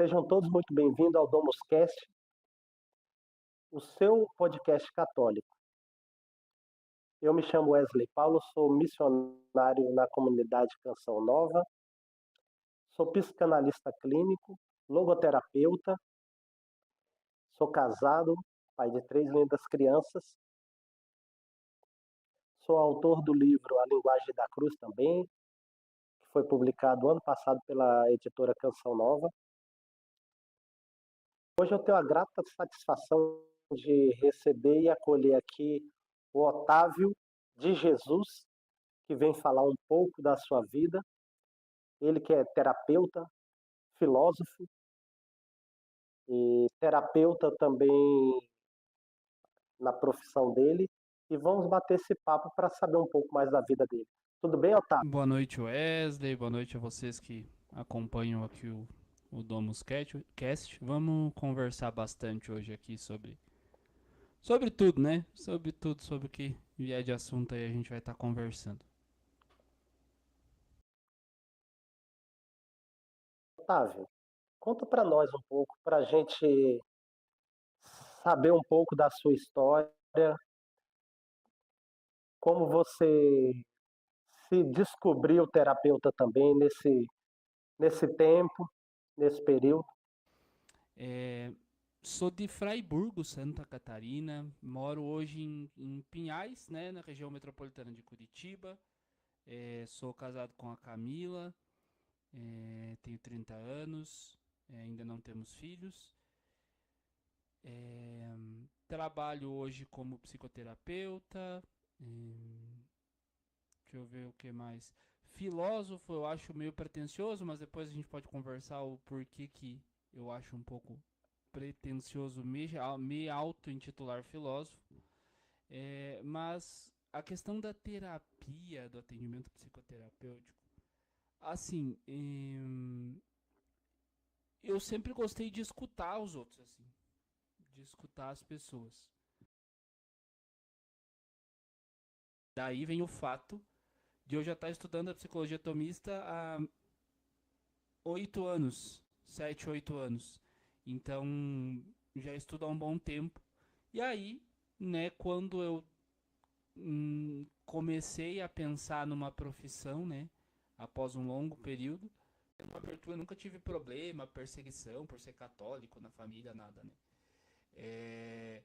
Sejam todos muito bem-vindos ao DomusCast, o seu podcast católico. Eu me chamo Wesley Paulo, sou missionário na comunidade Canção Nova, sou psicanalista clínico, logoterapeuta, sou casado, pai de 3 lindas crianças, sou autor do livro A Linguagem da Cruz também, que foi publicado ano passado pela editora Canção Nova. Hoje eu tenho a grata satisfação de receber e acolher aqui o Otávio de Jesus, que vem falar um pouco da sua vida. Ele que é terapeuta, filósofo e terapeuta também na profissão dele. E vamos bater esse papo para saber um pouco mais da vida dele. Tudo bem, Otávio? Boa noite, Wesley. Boa noite a vocês que acompanham aqui o Domus Cast. Vamos conversar bastante hoje aqui sobre tudo, né? Sobre tudo, sobre o que vier de assunto aí a gente vai estar conversando. Otávio, conta para nós um pouco, para a gente saber um pouco da sua história, como você se descobriu terapeuta também nesse tempo, nesse período. É, Sou de Fraiburgo, Santa Catarina. Moro hoje em Pinhais, né? Na região metropolitana de Curitiba. Sou casado com a Camila. Tenho 30 anos. Ainda não temos filhos. É, Trabalho hoje como psicoterapeuta. hum, Deixa eu ver o que mais. Filósofo eu acho meio pretencioso, mas depois a gente pode conversar o porquê que eu acho um pouco pretencioso me auto-intitular filósofo. Mas a questão da terapia, do atendimento psicoterapêutico, assim, eu sempre gostei de escutar os outros, assim, de escutar as pessoas. Daí vem o fato de eu já estar estudando a psicologia atomista há 8 anos, 7, 8 anos. Então, já estudo há um bom tempo. E aí, né, quando eu comecei a pensar numa profissão, né, após um longo período, uma abertura, nunca tive problema, perseguição por ser católico na família, nada, né. É,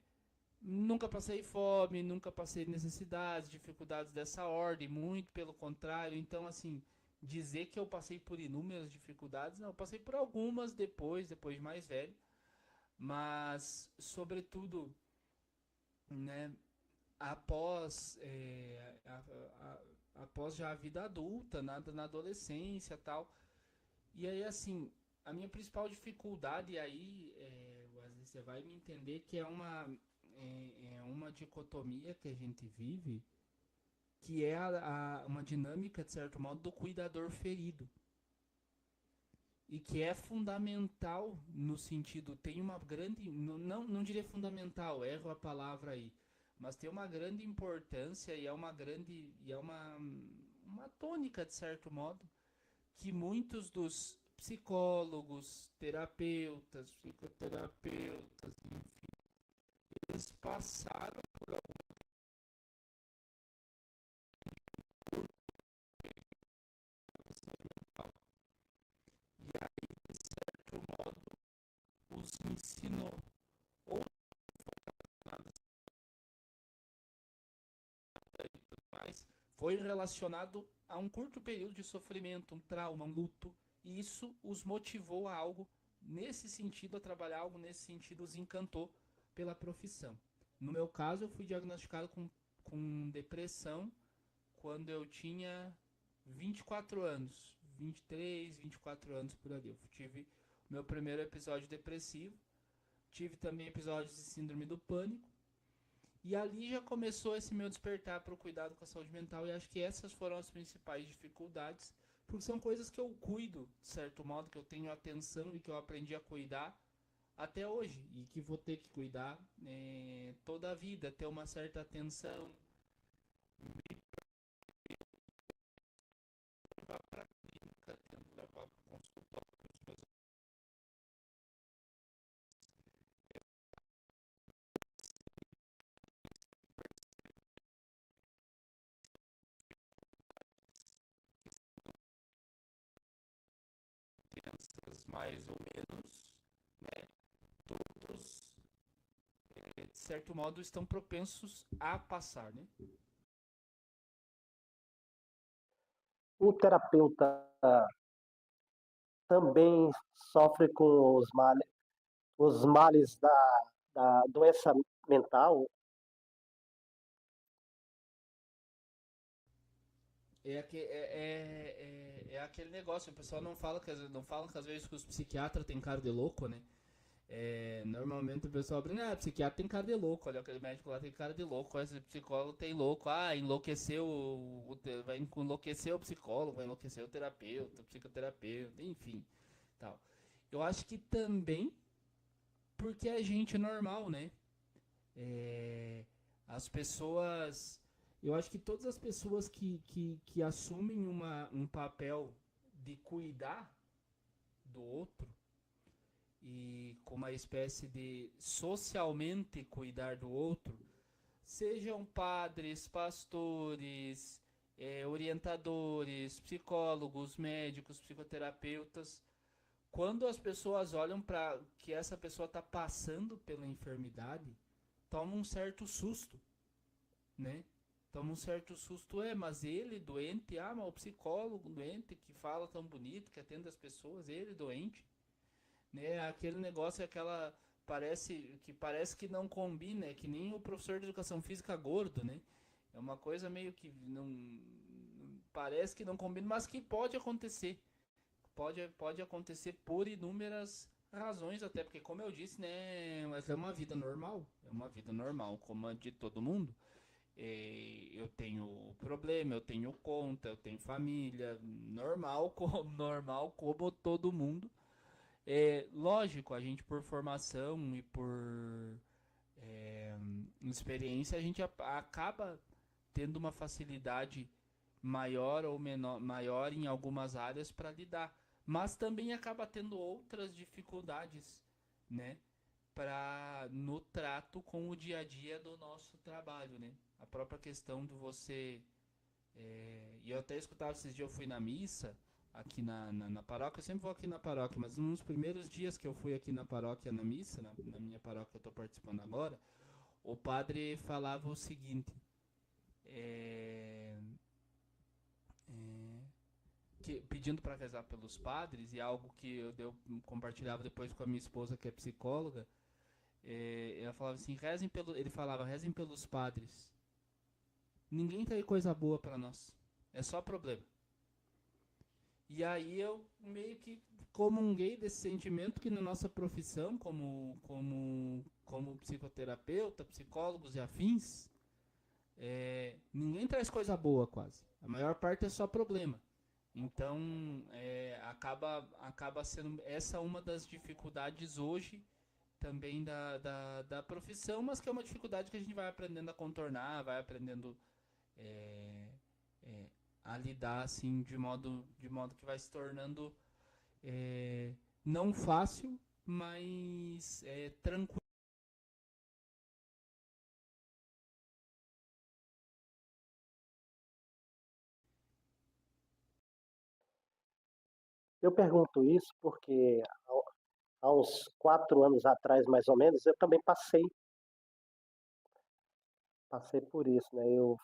Nunca passei fome, nunca passei necessidades, dificuldades dessa ordem, muito pelo contrário. Então, assim, dizer que eu passei por inúmeras dificuldades, não, eu passei por algumas depois de mais velho, mas, sobretudo, né, após, após já a vida adulta, na adolescência tal. E aí, assim, a minha principal dificuldade aí, você vai me entender que é uma dicotomia que a gente vive, que é uma dinâmica, de certo modo, do cuidador ferido. E que é fundamental no sentido, tem uma grande, não diria fundamental, erro a palavra aí, mas tem uma grande importância e é uma tônica, de certo modo, que muitos dos psicólogos, terapeutas, psicoterapeutas, eles passaram e aí, de certo modo, os ensinou ou nada mais, foi relacionado a um curto período de sofrimento, um trauma, um luto, e isso os motivou a algo nesse sentido, a trabalhar algo nesse sentido, os encantou pela profissão. No meu caso, eu fui diagnosticado com depressão quando eu tinha 24 anos, 23, 24 anos por ali. Eu tive meu primeiro episódio depressivo, tive também episódios de síndrome do pânico, e ali já começou esse meu despertar para o cuidado com a saúde mental, e acho que essas foram as principais dificuldades, porque são coisas que eu cuido, de certo modo, que eu tenho atenção e que eu aprendi a cuidar até hoje, e que vou ter que cuidar toda a vida, ter uma certa atenção, levar para a clínica, levar para o consultório, doenças mais ou menos, né, todos, de certo modo, estão propensos a passar, né? O terapeuta também sofre com os males da doença mental. É aquele negócio, o pessoal não fala que às vezes que os psiquiatras têm cara de louco, né? Normalmente o pessoal brinca, psiquiatra tem cara de louco, olha, aquele médico lá tem cara de louco, esse psicólogo tem louco, enlouqueceu, vai enlouquecer o psicólogo, vai enlouquecer o terapeuta, o psicoterapeuta, enfim, tal. Eu acho que também porque é gente normal, né? É, as pessoas. Eu acho que todas as pessoas que assumem um papel de cuidar do outro e com uma espécie de socialmente cuidar do outro, sejam padres, pastores, orientadores, psicólogos, médicos, psicoterapeutas, quando as pessoas olham para que essa pessoa está passando pela enfermidade, toma um certo susto, né? Toma um certo susto, mas ele doente, mas o psicólogo doente que fala tão bonito, que atende as pessoas, ele doente, né? Aquele negócio, parece que não combina, é que nem o professor de educação física gordo, né? É uma coisa meio que não parece que não combina, mas que pode acontecer. Pode acontecer por inúmeras razões, até porque, como eu disse, né, é uma vida normal, é uma vida normal, como a de todo mundo. Eu tenho problema, eu tenho conta, eu tenho família, normal, normal como todo mundo. Lógico, a gente por formação e por é, experiência, a gente acaba tendo uma facilidade maior ou menor, maior em algumas áreas para lidar, mas também acaba tendo outras dificuldades, né, para no trato com o dia a dia do nosso trabalho, né? A própria questão de você e eu até escutava esses dias, eu fui na missa aqui na paróquia, eu sempre vou aqui na paróquia, mas nos primeiros dias que eu fui aqui na paróquia na missa, na minha paróquia que eu estou participando agora, o padre falava o seguinte, é, é, pedindo para rezar pelos padres, e algo que eu compartilhava depois com a minha esposa que é psicóloga, ela falava assim, ele falava, rezem pelos padres. Ninguém tem coisa boa para nós, é só problema. E aí eu meio que comunguei desse sentimento que na nossa profissão, como psicoterapeuta, psicólogos e afins, ninguém traz coisa boa quase. A maior parte é só problema. Então, acaba sendo essa uma das dificuldades hoje também da profissão, mas que é uma dificuldade que a gente vai aprendendo a contornar, vai aprendendo é, é, a lidar assim de modo que vai se tornando é, não fácil, mas tranquilo. Eu pergunto isso porque há uns 4 anos atrás, mais ou menos, eu também passei por isso, né? Eu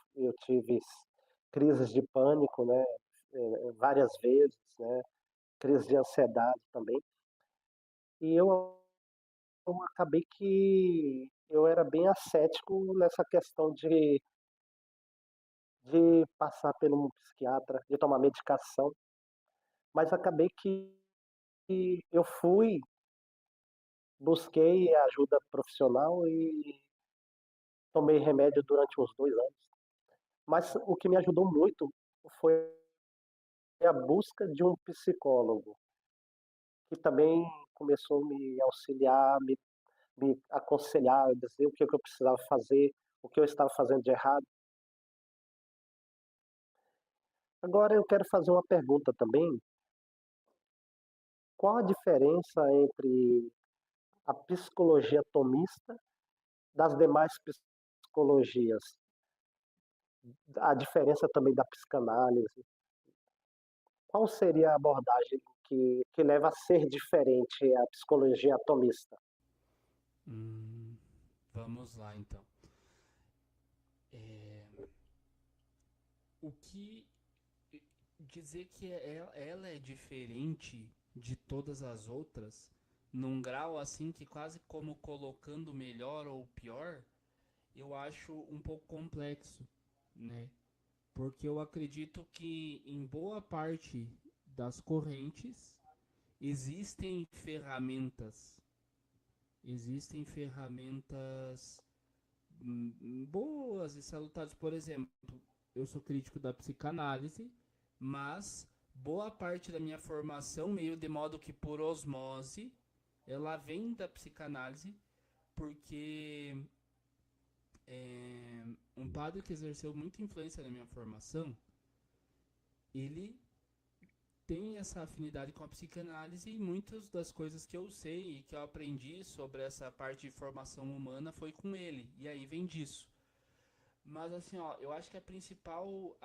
tive crises de pânico, né? Várias vezes, né? Crise de ansiedade também. E eu acabei que eu era bem ascético nessa questão de passar pelo psiquiatra, de tomar medicação, mas acabei que eu busquei ajuda profissional e tomei remédio durante uns 2 anos. Mas o que me ajudou muito foi a busca de um psicólogo, que também começou a me auxiliar, me aconselhar, dizer o que eu precisava fazer, o que eu estava fazendo de errado. Agora eu quero fazer uma pergunta também. Qual a diferença entre a psicologia tomista das demais psicologias? A diferença também da psicanálise? Qual seria a abordagem que leva a ser diferente a psicologia atomista? Vamos lá, então. O que dizer que ela é diferente de todas as outras, num grau assim que quase como colocando melhor ou pior, eu acho um pouco complexo, né? Porque eu acredito que em boa parte das correntes existem ferramentas boas e salutares. Por exemplo, eu sou crítico da psicanálise, mas boa parte da minha formação, meio de modo que por osmose, ela vem da psicanálise, porque um padre que exerceu muita influência na minha formação, ele tem essa afinidade com a psicanálise, e muitas das coisas que eu sei e que eu aprendi sobre essa parte de formação humana foi com ele, e aí vem disso. Mas assim, ó, eu acho que a principal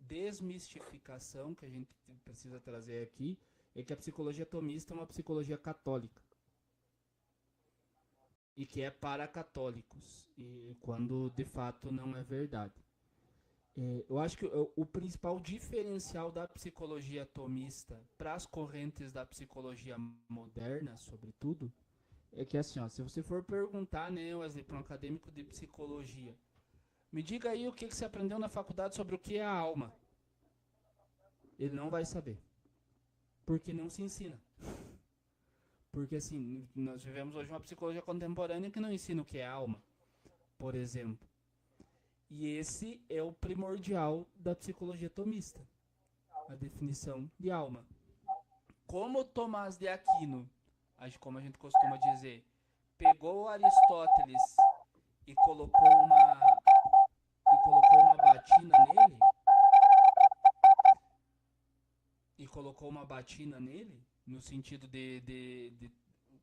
desmistificação que a gente precisa trazer aqui é que a psicologia atomista é uma psicologia católica e que é para católicos, e quando de fato não é verdade. Eu acho que o principal diferencial da psicologia atomista para as correntes da psicologia moderna, sobretudo, é que assim, ó, se você for perguntar, né, Wesley, para um acadêmico de psicologia, me diga aí o que você aprendeu na faculdade sobre o que é a alma. Ele não vai saber, porque não se ensina. Porque assim, nós vivemos hoje uma psicologia contemporânea que não ensina o que é alma, por exemplo. E esse é o primordial da psicologia atomista, a definição de alma. Como Tomás de Aquino, como a gente costuma dizer, pegou Aristóteles e colocou uma batina nele, no sentido de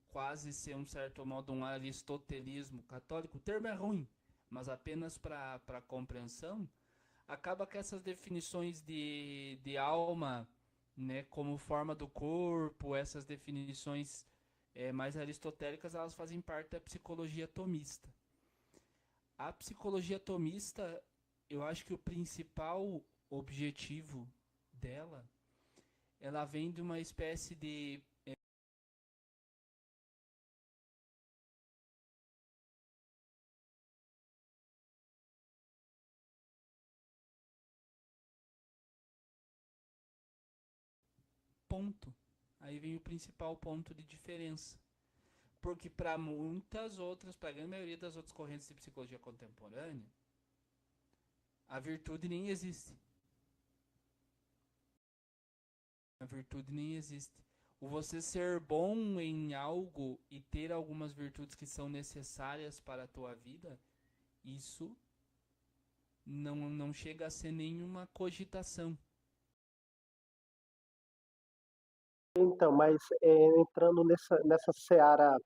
quase ser um certo modo um aristotelismo católico. O termo é ruim, mas apenas para compreensão, acaba que essas definições de alma, né, como forma do corpo, essas definições mais aristotélicas, elas fazem parte da psicologia atomista. A psicologia atomista, eu acho que o principal objetivo dela, ela vem de uma espécie de ponto. Aí vem o principal ponto de diferença. Porque para muitas outras, para a grande maioria das outras correntes de psicologia contemporânea, a virtude nem existe. A virtude nem existe. O você ser bom em algo e ter algumas virtudes que são necessárias para a tua vida, isso não chega a ser nenhuma cogitação. Então, mas entrando nessa seara,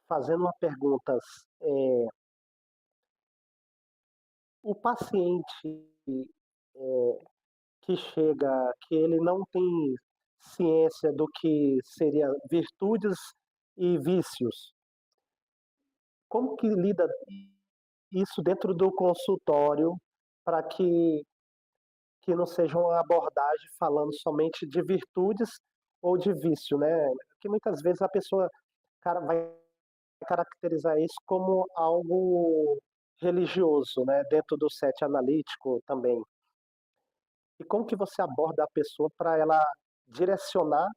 fazendo uma pergunta, é, o paciente que chega, que ele não tem ciência do que seria virtudes e vícios, como que lida isso dentro do consultório para que não seja uma abordagem falando somente de virtudes ou de vício, né? Porque muitas vezes a pessoa vai caracterizar isso como algo religioso, né? Dentro do set analítico também. E como que você aborda a pessoa para ela direcionar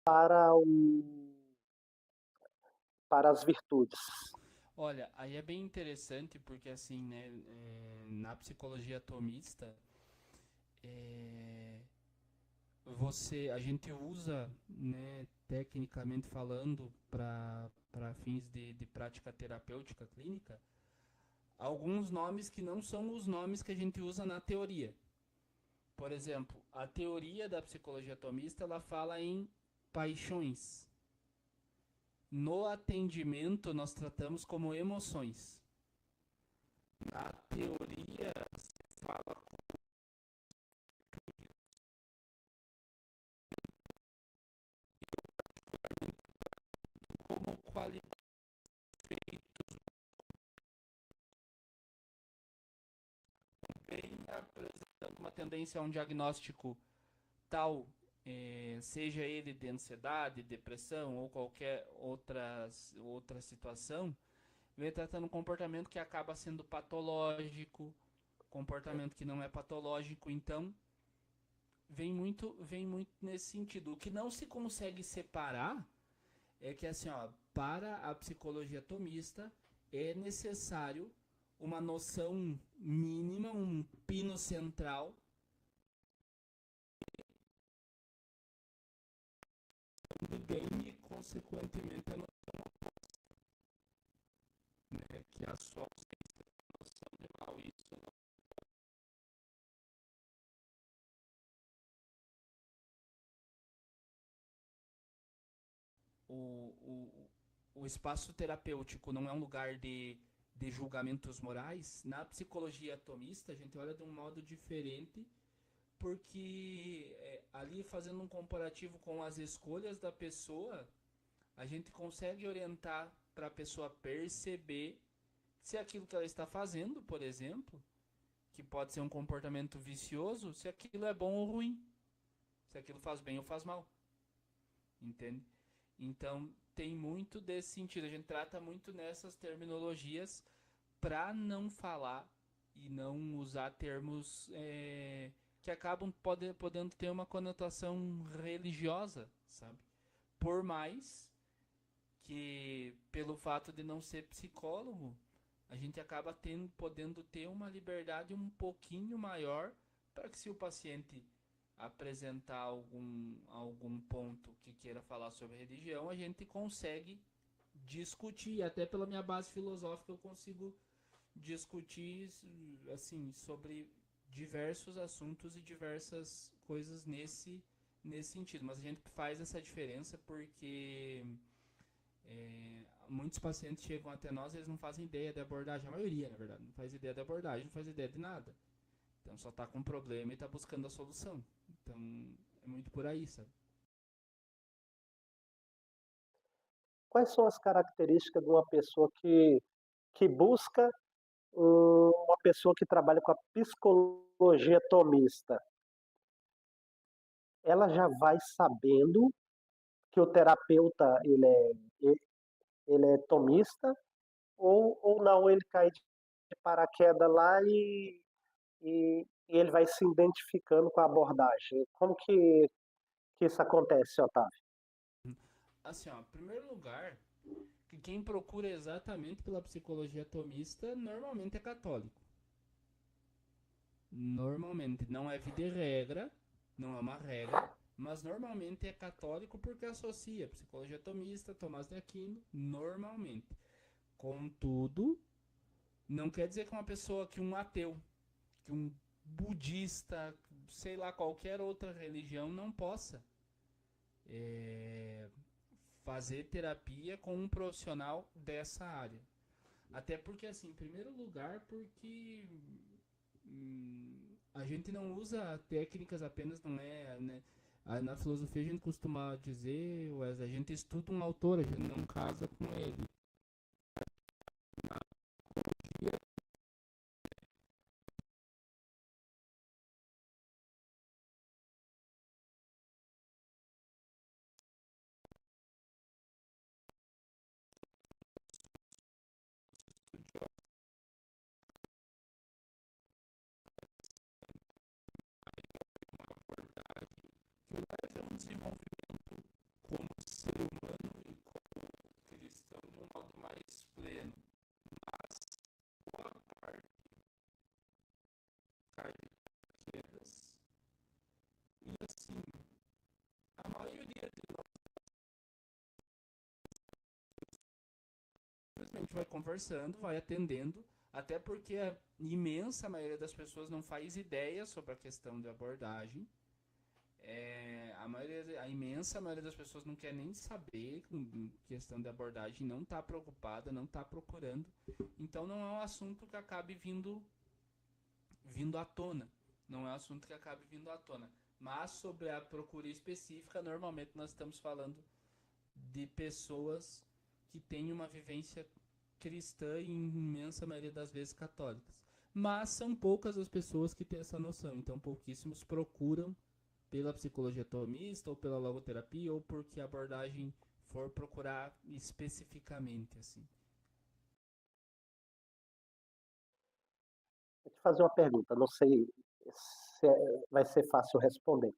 para para as virtudes? Olha, aí é bem interessante porque assim, né, na psicologia atomista, é, a gente usa, né, tecnicamente falando, para fins de prática terapêutica clínica, alguns nomes que não são os nomes que a gente usa na teoria. Por exemplo, a teoria da psicologia atomista, ela fala em paixões. No atendimento, nós tratamos como emoções. Na teoria, se fala como qualidade bem apresentando uma tendência a um diagnóstico tal, seja ele de ansiedade, depressão ou qualquer outra situação, vem tratando um comportamento que acaba sendo patológico, comportamento que não é patológico, então vem muito nesse sentido. O que não se consegue separar é que assim, ó, para a psicologia tomista é necessário uma noção mínima, um pino central do bem e consequentemente a noção, né, que a sua ausência de noção de mal, isso não. O espaço terapêutico não é um lugar de julgamentos morais. Na psicologia atomista, a gente olha de um modo diferente, porque ali fazendo um comparativo com as escolhas da pessoa, a gente consegue orientar para a pessoa perceber se aquilo que ela está fazendo, por exemplo, que pode ser um comportamento vicioso, se aquilo é bom ou ruim, se aquilo faz bem ou faz mal, entende? Então tem muito desse sentido, a gente trata muito nessas terminologias para não falar e não usar termos que acabam podendo ter uma conotação religiosa, sabe? Por mais que, pelo fato de não ser psicólogo, a gente acaba podendo ter uma liberdade um pouquinho maior para que, se o paciente apresentar algum ponto que queira falar sobre religião, a gente consegue discutir. Até pela minha base filosófica eu consigo discutir assim sobre diversos assuntos e diversas coisas nesse sentido. Mas a gente faz essa diferença porque muitos pacientes chegam até nós e eles não fazem ideia de abordagem. A maioria, na verdade, não faz ideia de abordagem, não faz ideia de nada. Então só está com um problema e está buscando a solução. Então é muito por aí, sabe? Quais são as características de uma pessoa que busca uma pessoa que trabalha com a psicologia tomista? Ela já vai sabendo que o terapeuta ele é tomista ou não, ele cai de paraquedas lá e ele vai se identificando com a abordagem. Como que isso acontece, Otávio? Assim, ó, em primeiro lugar, que quem procura exatamente pela psicologia atomista normalmente é católico. Normalmente, não é vida e regra, não é uma regra, mas normalmente é católico porque associa psicologia atomista, Tomás de Aquino, normalmente. Contudo, não quer dizer que uma pessoa, que um ateu, que um budista, sei lá, qualquer outra religião não possa é, fazer terapia com um profissional dessa área. Até porque, assim, em primeiro lugar, porque a gente não usa técnicas apenas, não é, né? Na filosofia a gente costuma dizer, Wesley, a gente estuda um autor, a gente não casa com ele. Que leva um desenvolvimento como ser humano e como cristão de um modo mais pleno. Mas boa parte cai de quedas. E assim, a maioria de nós simplesmente vai conversando, vai atendendo, até porque a imensa maioria das pessoas não faz ideia sobre a questão de abordagem. A imensa maioria das pessoas não quer nem saber com questão de abordagem, não está preocupada, não está procurando. Então não é um assunto que acabe vindo à tona. Não é um assunto que acabe vindo à tona. Mas sobre a procura específica, normalmente nós estamos falando de pessoas que têm uma vivência cristã e, em imensa maioria das vezes, católicas. Mas são poucas as pessoas que têm essa noção, então pouquíssimos procuram pela psicologia tomista ou pela logoterapia ou porque a abordagem for procurar especificamente, assim. Vou te fazer uma pergunta, não sei se vai ser fácil responder.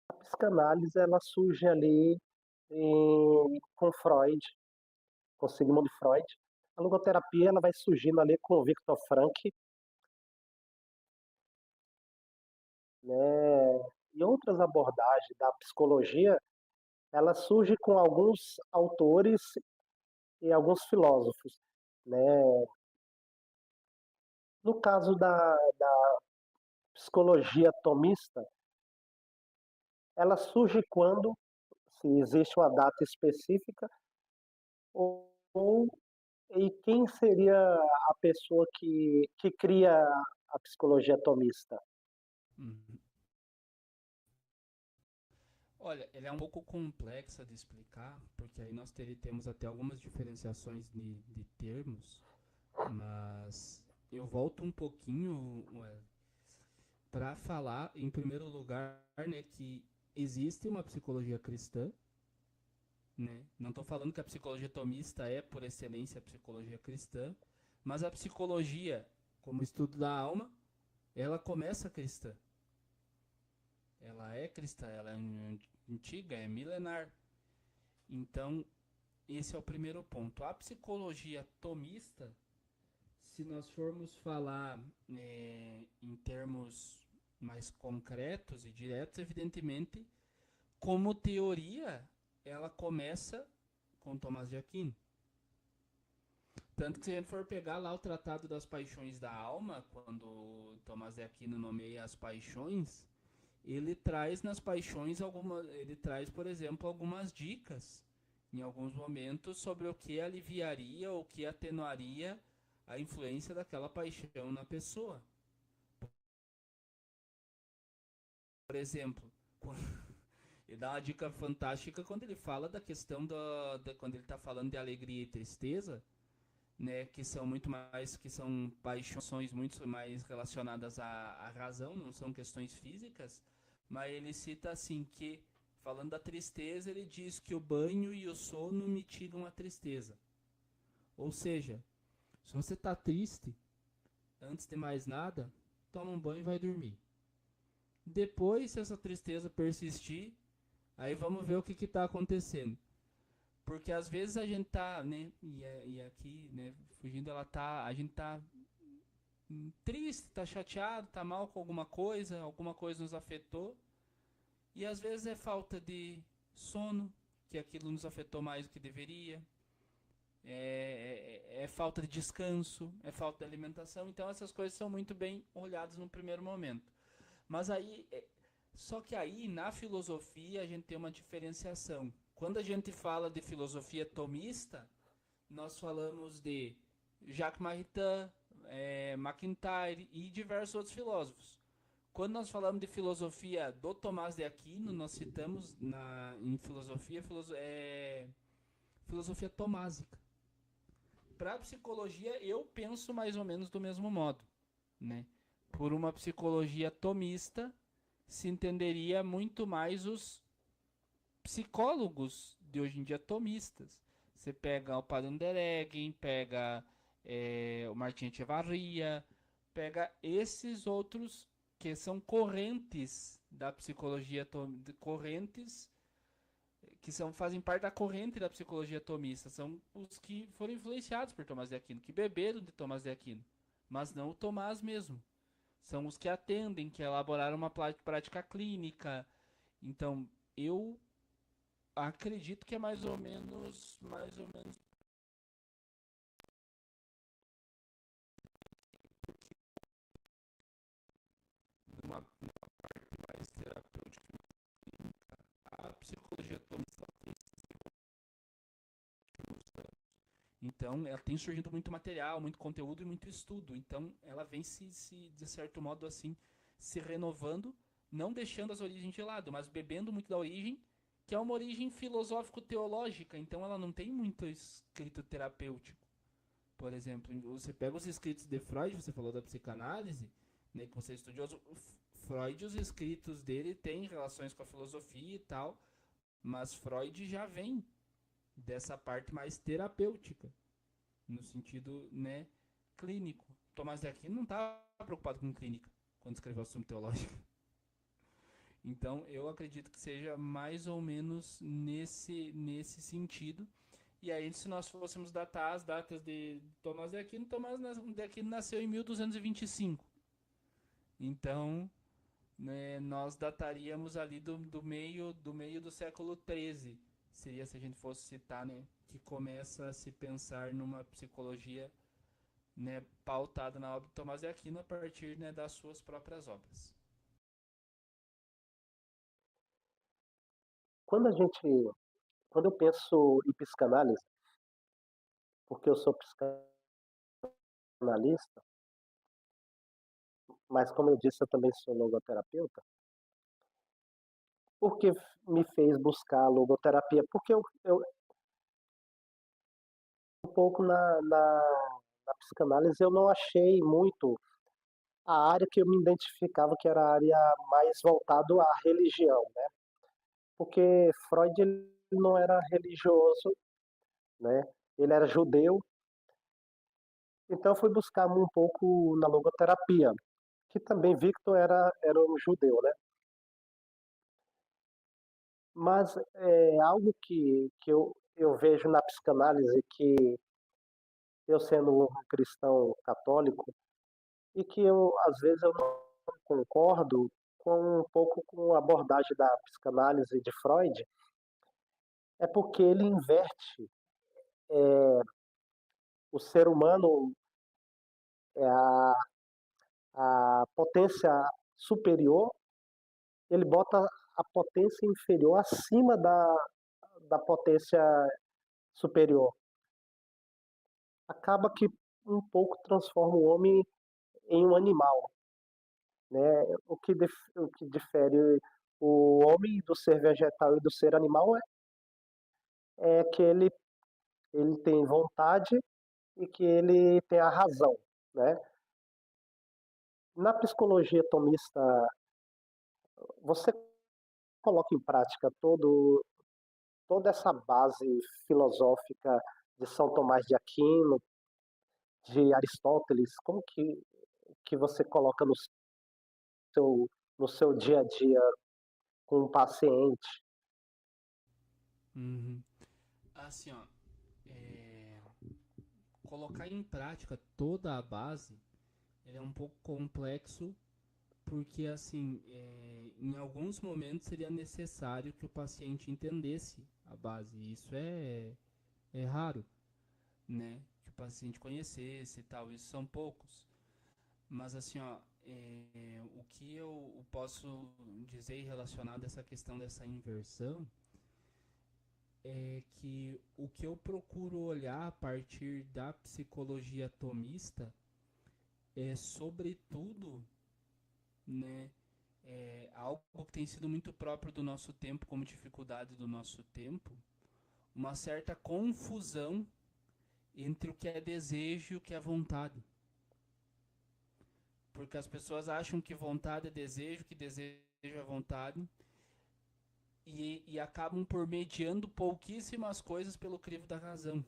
A psicanálise, ela surge ali com Freud, com Sigmund Freud. A logoterapia, ela vai surgindo ali com o Viktor Frankl, né? E outras abordagens da psicologia, ela surge com alguns autores e alguns filósofos, né? No caso da psicologia tomista, ela surge quando, se existe uma data específica, ou e quem seria a pessoa que cria a psicologia tomista? Uhum. Olha, ele é um pouco complexa de explicar, porque aí nós temos até algumas diferenciações de termos, mas eu volto um pouquinho para falar, em primeiro lugar, né, que existe uma psicologia cristã, né? Não estou falando que a psicologia tomista é, por excelência, a psicologia cristã, mas a psicologia, como estudo da alma, ela começa cristã. Ela é cristã, ela é antiga, é milenar. Então, esse é o primeiro ponto. A psicologia tomista, se nós formos falar em termos mais concretos e diretos, evidentemente, como teoria, ela começa com Tomás de Aquino. Tanto que se a gente for pegar lá o Tratado das Paixões da Alma, quando Tomás de Aquino nomeia as paixões, ele traz nas paixões ele traz, por exemplo, algumas dicas em alguns momentos sobre o que aliviaria ou que atenuaria a influência daquela paixão na pessoa. Por exemplo, ele dá uma dica fantástica quando ele fala da questão quando ele está falando de alegria e tristeza, né, que são muito mais, que são paixões muito mais relacionadas à razão, não são questões físicas, mas ele cita assim que, falando da tristeza, ele diz que o banho e o sono mitigam a tristeza. Ou seja, se você está triste, antes de mais nada, toma um banho e vai dormir. Depois, se essa tristeza persistir, aí vamos ver o que está acontecendo. Porque às vezes a gente tá, né, e aqui, né, fugindo, a gente tá triste, tá chateado, tá mal com alguma coisa nos afetou, e às vezes é falta de sono, que aquilo nos afetou mais do que deveria, é falta de descanso, é falta de alimentação, então essas coisas são muito bem olhadas no primeiro momento. Mas aí, só que aí na filosofia a gente tem uma diferenciação. Quando a gente fala de filosofia tomista, nós falamos de Jacques Maritain, MacIntyre e diversos outros filósofos. Quando nós falamos de filosofia do Tomás de Aquino, nós citamos em filosofia tomásica. Para a psicologia, eu penso mais ou menos do mesmo modo, né? Por uma psicologia tomista, se entenderia muito mais os psicólogos de hoje em dia tomistas. Você pega o Palanderegen, pega o Martin Echevarria, pega esses outros que são correntes da psicologia correntes que fazem parte da corrente da psicologia tomista, são os que foram influenciados por Tomás de Aquino, que beberam de Tomás de Aquino, mas não o Tomás mesmo. São os que atendem, que elaboraram uma prática clínica. Então, eu acredito que é mais ou menos numa parte mais terapêutica. A psicologia tomista tem então, ela tem surgido muito material, muito conteúdo e muito estudo. Então, ela vem de certo modo, assim, se renovando, não deixando as origens de lado, mas bebendo muito da origem que é uma origem filosófico-teológica, então ela não tem muito escrito terapêutico. Por exemplo, você pega os escritos de Freud, você falou da psicanálise, né, que você é estudioso, Freud, os escritos dele têm relações com a filosofia e tal, mas Freud já vem dessa parte mais terapêutica, no sentido, né, clínico. Tomás de Aquino não estava preocupado com clínica quando escreveu o Assunto Teológico. Então, eu acredito que seja mais ou menos nesse sentido. E aí, se nós fôssemos datar as datas de Tomás de Aquino nasceu em 1225. Então, né, nós dataríamos ali do meio do século XIII. Seria se a gente fosse citar, né, que começa a se pensar numa psicologia, né, pautada na obra de Tomás de Aquino a partir, né, das suas próprias obras. Quando a gente, quando eu penso em psicanálise, porque eu sou psicanalista, mas como eu disse, eu também sou logoterapeuta, por que me fez buscar a logoterapia? Porque eu um pouco na psicanálise eu não achei muito a área que eu me identificava, que era a área mais voltada à religião, né? Porque Freud ele não era religioso, né? Ele era judeu, então eu fui buscar um pouco na logoterapia, que também Victor era um judeu, né? Mas é algo que eu vejo na psicanálise que eu sendo um cristão católico e que eu às vezes eu não concordo com um pouco com a abordagem da psicanálise de Freud, é porque ele inverte o ser humano, é a potência superior, ele bota a potência inferior acima da potência superior. Acaba que um pouco transforma o homem em um animal, né? O que difere o homem do ser vegetal e do ser animal é que ele tem vontade e que ele tem a razão, né? Na psicologia tomista, você coloca em prática toda essa base filosófica de São Tomás de Aquino, de Aristóteles, como que você coloca seu, no seu dia a dia com um paciente? Uhum. Assim, ó, é, colocar em prática toda a base ele é um pouco complexo porque assim em alguns momentos seria necessário que o paciente entendesse a base. E isso é raro, né? Que o paciente conhecesse e tal. Isso são poucos. Mas assim, ó, o que eu posso dizer relacionado a essa questão dessa inversão é que o que eu procuro olhar a partir da psicologia tomista é sobretudo, né, algo que tem sido muito próprio do nosso tempo, como dificuldade do nosso tempo, uma certa confusão entre o que é desejo e o que é vontade. Porque as pessoas acham que vontade é desejo, que desejo é vontade, e acabam por mediando pouquíssimas coisas pelo crivo da razão,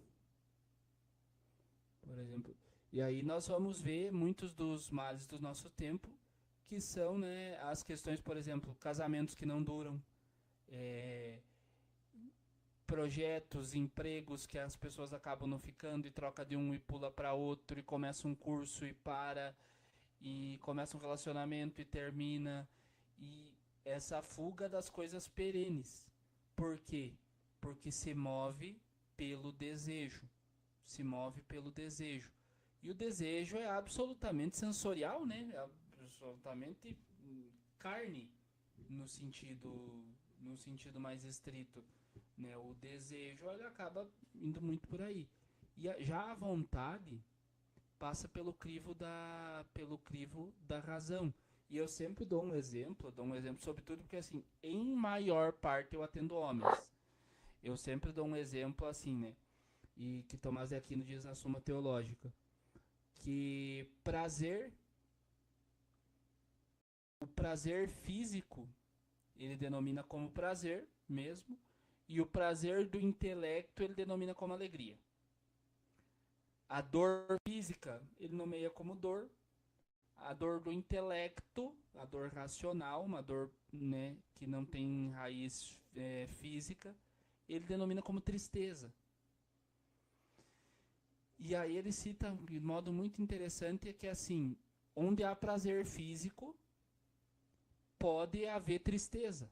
por exemplo. E aí nós vamos ver muitos dos males do nosso tempo, que são, né, as questões, por exemplo, casamentos que não duram, é, projetos, empregos que as pessoas acabam não ficando e troca de um e pula para outro e começa um curso e para e começa um relacionamento e termina e essa fuga das coisas perenes. Por quê? Porque se move pelo desejo. Se move pelo desejo. E o desejo é absolutamente sensorial, né? É absolutamente carne no sentido no sentido mais estrito, né? O desejo ele acaba indo muito por aí. E já a vontade passa pelo crivo da razão. E eu sempre dou um exemplo sobretudo porque, assim, em maior parte eu atendo homens. Eu sempre dou um exemplo assim, né? E que Tomás de Aquino diz na Suma Teológica, que o prazer físico, ele denomina como prazer mesmo, e o prazer do intelecto ele denomina como alegria. A dor física ele nomeia como dor, a dor do intelecto, a dor racional, uma dor, né, que não tem raiz física, ele denomina como tristeza. E aí ele cita de modo muito interessante que assim, onde há prazer físico, pode haver tristeza.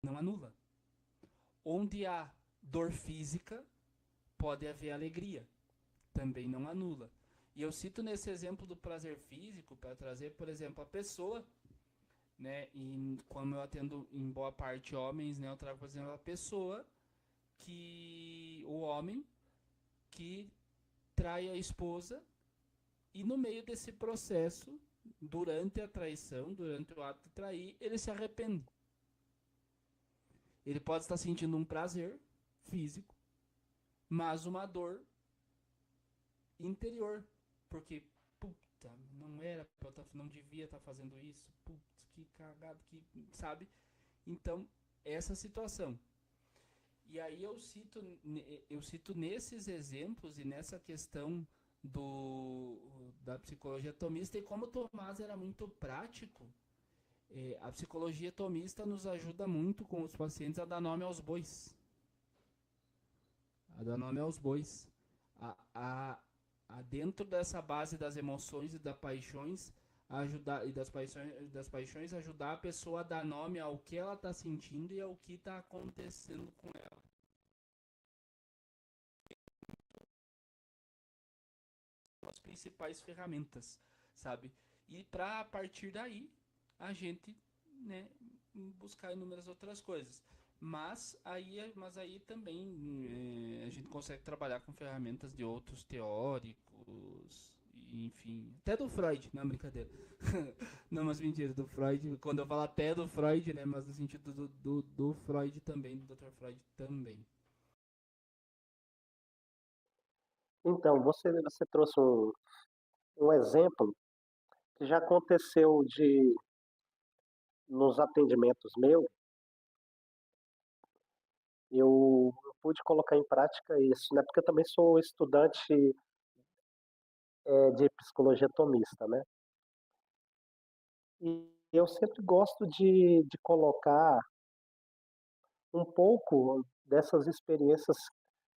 Não anula. Onde há dor física, pode haver alegria. Também não anula. E eu cito nesse exemplo do prazer físico para trazer, por exemplo, a pessoa, né? E como eu atendo em boa parte homens, né? Eu trago, por exemplo, a pessoa o homem que trai a esposa e no meio desse processo, durante a traição, durante o ato de trair, ele se arrepende. Ele pode estar sentindo um prazer físico, mas uma dor interior, porque puta, não era, não devia estar fazendo isso, putz, que cagado, que, sabe? Então, essa situação. E aí eu cito nesses exemplos e nessa questão da psicologia tomista e como o Tomás era muito prático, a psicologia tomista nos ajuda muito com os pacientes a dar nome aos bois. A dar nome aos bois. A, a, dentro dessa base das emoções e das paixões, das paixões ajudar a pessoa a dar nome ao que ela está sentindo e ao que está acontecendo com ela. As principais ferramentas, sabe? E para a partir daí a gente, né, buscar inúmeras outras coisas. Mas aí também a gente consegue trabalhar com ferramentas de outros teóricos, enfim, até do Freud, não é brincadeira. Não, mas mentira, do Freud, quando eu falo até do Freud, né, mas no sentido do Freud também, do Dr. Freud também. Então, você trouxe um exemplo que já aconteceu nos atendimentos meus, eu pude colocar em prática isso, né? Porque eu também sou estudante de psicologia tomista, né? E eu sempre gosto de colocar um pouco dessas experiências,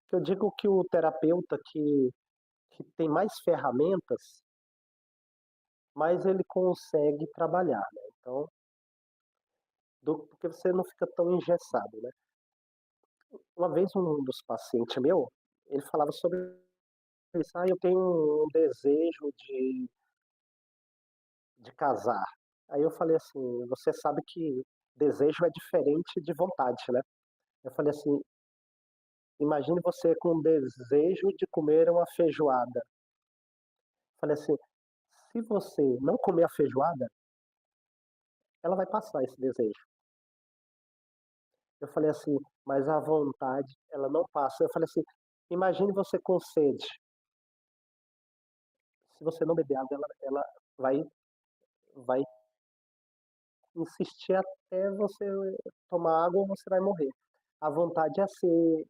que eu digo que o terapeuta que tem mais ferramentas, mais ele consegue trabalhar, né? Então, porque você não fica tão engessado, né? Uma vez um dos pacientes meu, ele falava sobre isso, eu tenho um desejo de casar. Aí eu falei assim, você sabe que desejo é diferente de vontade, né? Eu falei assim, imagine você com desejo de comer uma feijoada. Eu falei assim, se você não comer a feijoada, ela vai passar esse desejo. Eu falei assim, mas a vontade, ela não passa. Eu falei assim, imagine você com sede. Se você não beber água, ela vai insistir até você tomar água ou você vai morrer. A vontade é assim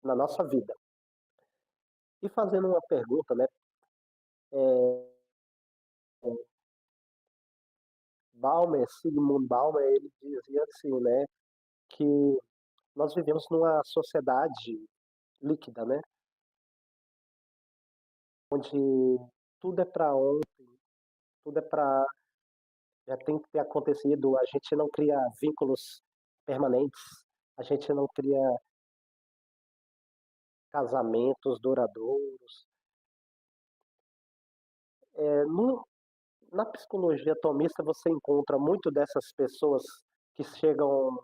na nossa vida. E fazendo uma pergunta, né? É, Sigmund Bauman, ele dizia assim, né? Que nós vivemos numa sociedade líquida, né? Onde tudo é para ontem, tudo é para já tem que ter acontecido. A gente não cria vínculos permanentes, a gente não cria casamentos duradouros. No, Na psicologia atomista você encontra muito dessas pessoas que chegam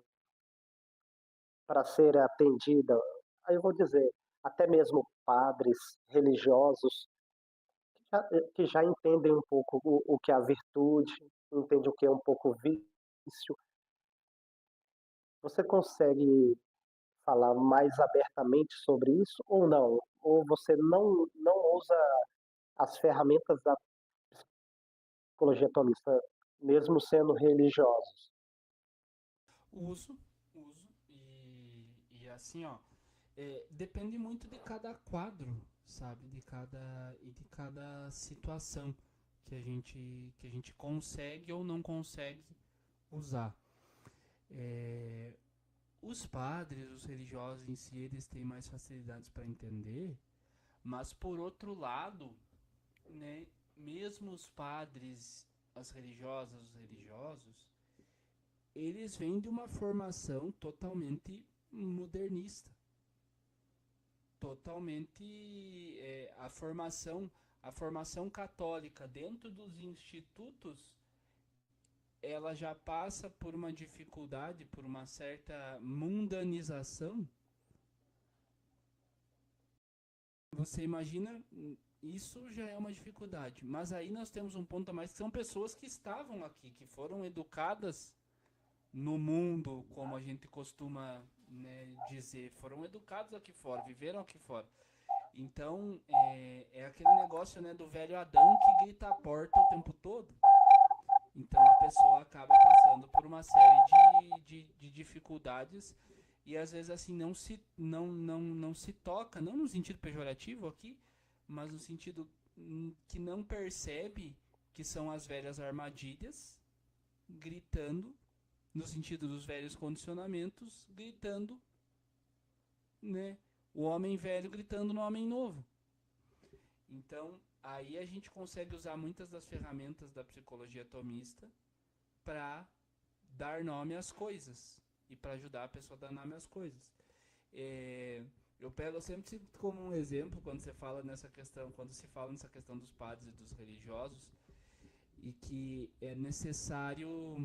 para ser atendida, aí eu vou dizer, até mesmo padres religiosos, que já entendem um pouco o que é a virtude, entendem o que é um pouco o vício. Você consegue falar mais abertamente sobre isso ou não? Ou você não usa as ferramentas da psicologia atomista, mesmo sendo religiosos? Uso, uso. E assim, ó, depende muito de cada quadro, sabe? De cada situação que a gente consegue ou não consegue usar. É, os padres, os religiosos em si, eles têm mais facilidades para entender, mas por outro lado, né, mesmo os padres, as religiosas, os religiosos, eles vêm de uma formação totalmente modernista, totalmente a formação católica dentro dos institutos, ela já passa por uma dificuldade, por uma certa mundanização. Você imagina, isso já é uma dificuldade. Mas aí nós temos um ponto a mais, que são pessoas que estavam aqui, que foram educadas no mundo, como a gente costuma, né, dizer, foram educados aqui fora, viveram aqui fora. Então, é aquele negócio, né, do velho Adão que grita a porta o tempo todo. Então a pessoa acaba passando por uma série de dificuldades e às vezes assim não se toca, não no sentido pejorativo aqui, mas no sentido que não percebe que são as velhas armadilhas, gritando, no sentido dos velhos condicionamentos, gritando, né? O homem velho gritando no homem novo. Então, aí a gente consegue usar muitas das ferramentas da psicologia atomista para dar nome às coisas e para ajudar a pessoa a dar nome às coisas. É, eu pego sempre como um exemplo quando você fala nessa questão, quando se fala nessa questão dos padres e dos religiosos, e que é necessário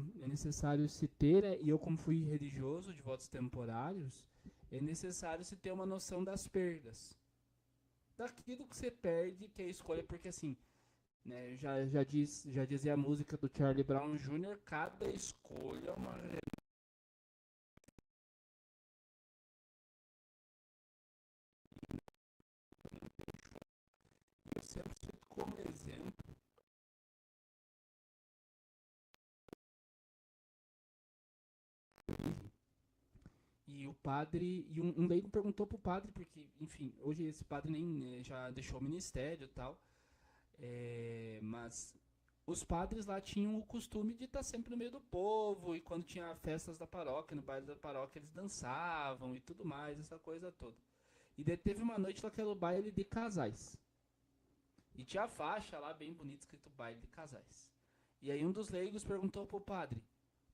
se ter, e eu como fui religioso de votos temporários, é necessário se ter uma noção das perdas, daquilo que você perde, que é a escolha, porque assim, né, já dizia a música do Charlie Brown Jr., cada escolha é uma. Eu sempre cito como exemplo. E o padre, e um leigo perguntou pro padre, porque, enfim, hoje esse padre nem já deixou o ministério e tal, mas os padres lá tinham o costume de estar sempre no meio do povo, e quando tinha festas da paróquia, no baile da paróquia, eles dançavam e tudo mais, essa coisa toda. E daí teve uma noite lá que era o baile de casais. E tinha a faixa lá, bem bonita, escrito baile de casais. E aí um dos leigos perguntou pro padre: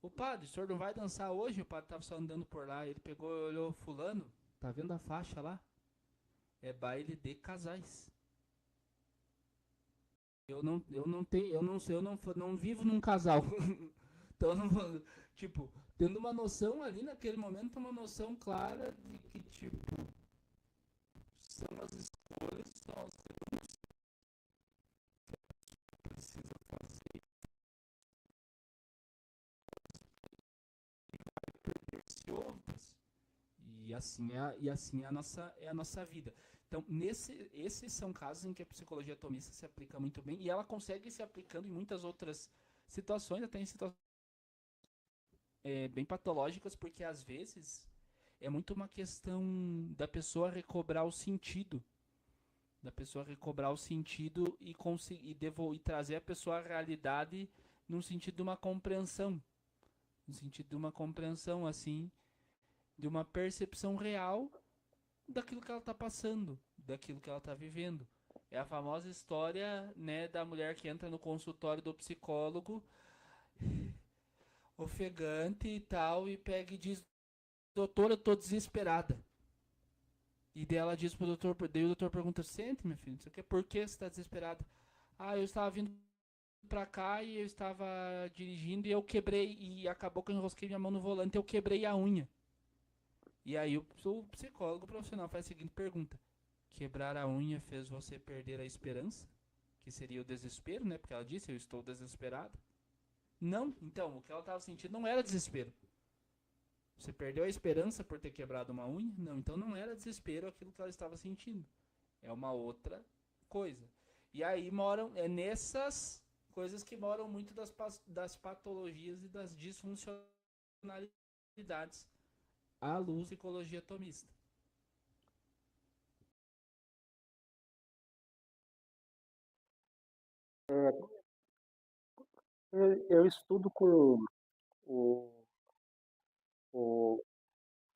o padre, o senhor não vai dançar hoje? O padre tava só andando por lá. Ele pegou e olhou: fulano, tá vendo a faixa lá? É baile de casais. Eu não tenho, eu não sei, não vivo num casal. Então, não, tipo, tendo uma noção ali naquele momento, uma noção clara de que, tipo, são as escolhas, são as que precisa fazer perder-se outras. E assim é a nossa vida. Então, esses são casos em que a psicologia atomista se aplica muito bem e ela consegue se aplicando em muitas outras situações, até em situações bem patológicas, porque às vezes é muito uma questão da pessoa recobrar o sentido, da pessoa recobrar o sentido e conseguir e trazer a pessoa à realidade num sentido de uma compreensão, no sentido de uma compreensão assim, de uma percepção real daquilo que ela está passando, daquilo que ela está vivendo. É a famosa história, né, da mulher que entra no consultório do psicólogo, ofegante e tal, e pega e diz: doutor, eu tô desesperada. E daí ela diz pro doutor, daí o doutor pergunta: sente, minha filha, por que você está desesperada? Ah, eu estava vindo pra cá e eu estava dirigindo e eu quebrei, e acabou que eu enrosquei minha mão no volante e eu quebrei a unha. E aí o psicólogo profissional faz a seguinte pergunta: quebrar a unha fez você perder a esperança? que seria o desespero, né? Porque ela disse, eu estou desesperada. Não, então, o que ela estava sentindo não era desespero. Você perdeu a esperança por ter quebrado uma unha? Não, então não era desespero aquilo que ela estava sentindo. É uma outra coisa. E aí é nessas coisas que moram muito das patologias e das disfuncionalidades à luz da psicologia tomista. Eu estudo com o, o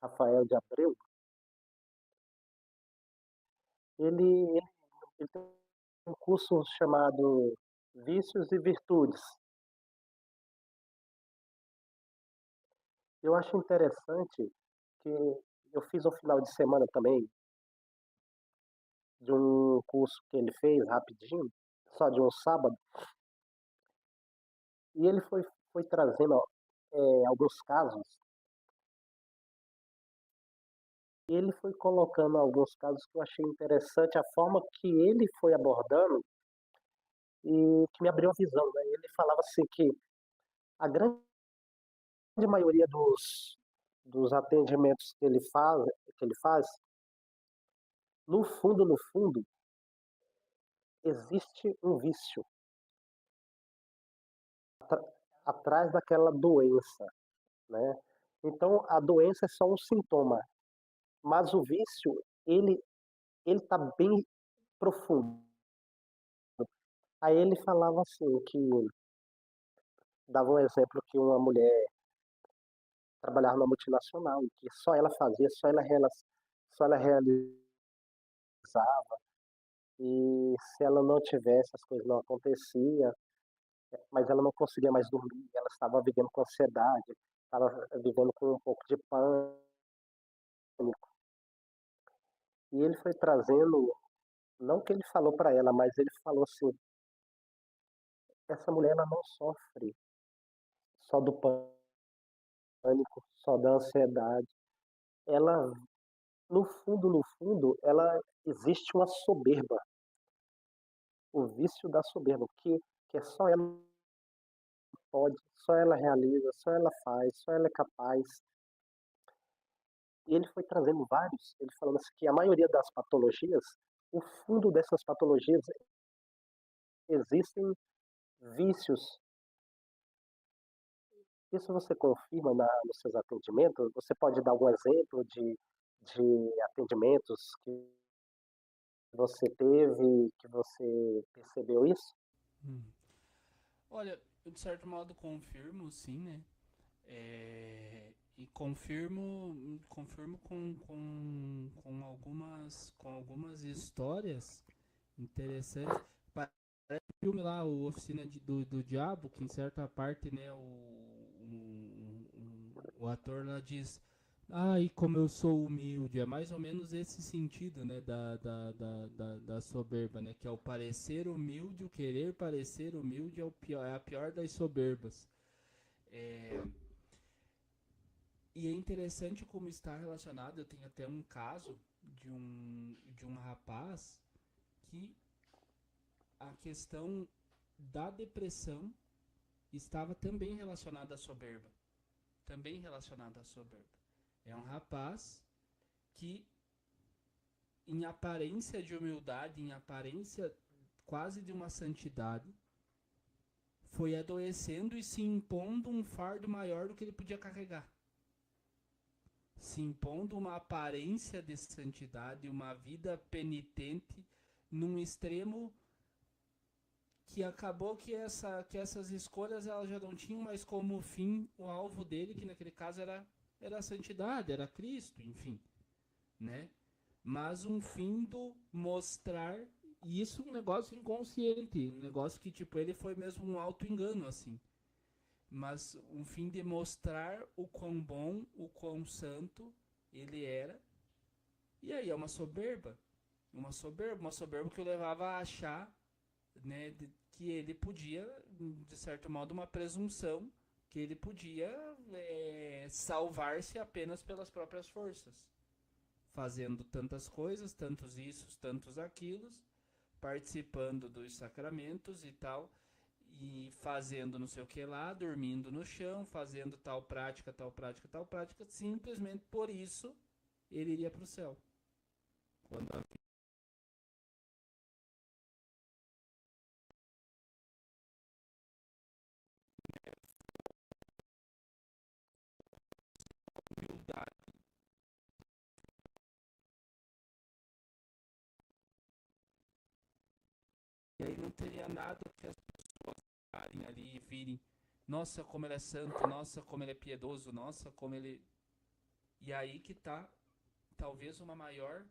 Rafael de Abreu. Ele tem um curso chamado Vícios e Virtudes. Eu acho interessante que eu fiz um final de semana também de um curso que ele fez rapidinho, só de um sábado, e ele foi trazendo alguns casos, e ele foi colocando alguns casos que eu achei interessante a forma que ele foi abordando e que me abriu a visão, né? Ele falava assim que a grande maioria dos atendimentos que ele faz, no fundo, existe um vício atrás daquela doença, né? Então, a doença é só um sintoma, mas o vício, ele tá bem profundo. Aí ele falava assim que dava um exemplo que uma mulher trabalhava numa multinacional e que só ela fazia, só ela realizava, e se ela não tivesse, as coisas não aconteciam, mas ela não conseguia mais dormir, ela estava vivendo com ansiedade, estava vivendo com um pouco de pânico. E ele foi trazendo, não que ele falou para ela, mas ele falou assim, essa mulher ela não sofre só do pânico, só da ansiedade. Ela, no fundo, ela existe uma soberba, o vício da soberba, que é só ela pode, só ela realiza, só ela faz, só ela é capaz. E ele foi trazendo vários, ele falando assim, que a maioria das patologias, o fundo dessas patologias existem vícios. Isso você confirma nos seus atendimentos? Você pode dar algum exemplo de atendimentos que você teve, que você percebeu isso? Hum. Olha, eu de certo modo confirmo, sim, né? E confirmo com algumas histórias interessantes. Parece o filme lá, o Oficina do Diabo, que em certa parte, né, o ator lá diz, ai, como eu sou humilde. É mais ou menos esse sentido, né, da soberba, né, que é o parecer humilde, o querer parecer humilde é a pior das soberbas. É, e é interessante como está relacionado. Eu tenho até um caso de um rapaz que a questão da depressão estava também relacionada à soberba. Também relacionada à soberba. É um rapaz que, em aparência de humildade, em aparência quase de uma santidade, foi adoecendo e se impondo um fardo maior do que ele podia carregar. Se impondo uma aparência de santidade, uma vida penitente, num extremo que acabou que essas escolhas elas já não tinham mais como fim o alvo dele, que naquele caso era a santidade, era Cristo, enfim, né? Mas um fim do mostrar, e isso é um negócio inconsciente, um negócio que tipo ele foi mesmo um auto-engano assim, mas um fim de mostrar o quão bom, o quão santo ele era. E aí é uma soberba que o levava a achar, né, que ele podia, de certo modo, uma presunção que ele podia salvar-se apenas pelas próprias forças, fazendo tantas coisas, tantos issos, tantos aquilos, participando dos sacramentos e tal, e fazendo não sei o que lá, dormindo no chão, fazendo tal prática, tal prática, tal prática, simplesmente por isso ele iria para o céu. Quando a humildade, e aí não teria nada que as pessoas parem ali e virem, nossa, como ele é santo, nossa, como ele é piedoso, nossa, como ele. E aí que tá talvez uma maior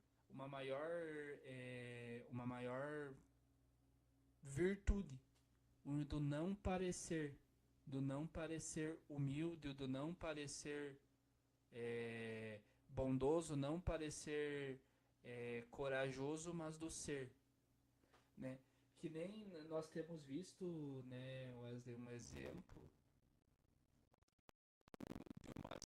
virtude, do não parecer, humilde, do não parecer bondoso, não parecer corajoso, mas do ser, né? Que nem nós temos visto, né, Wesley, um exemplo de uma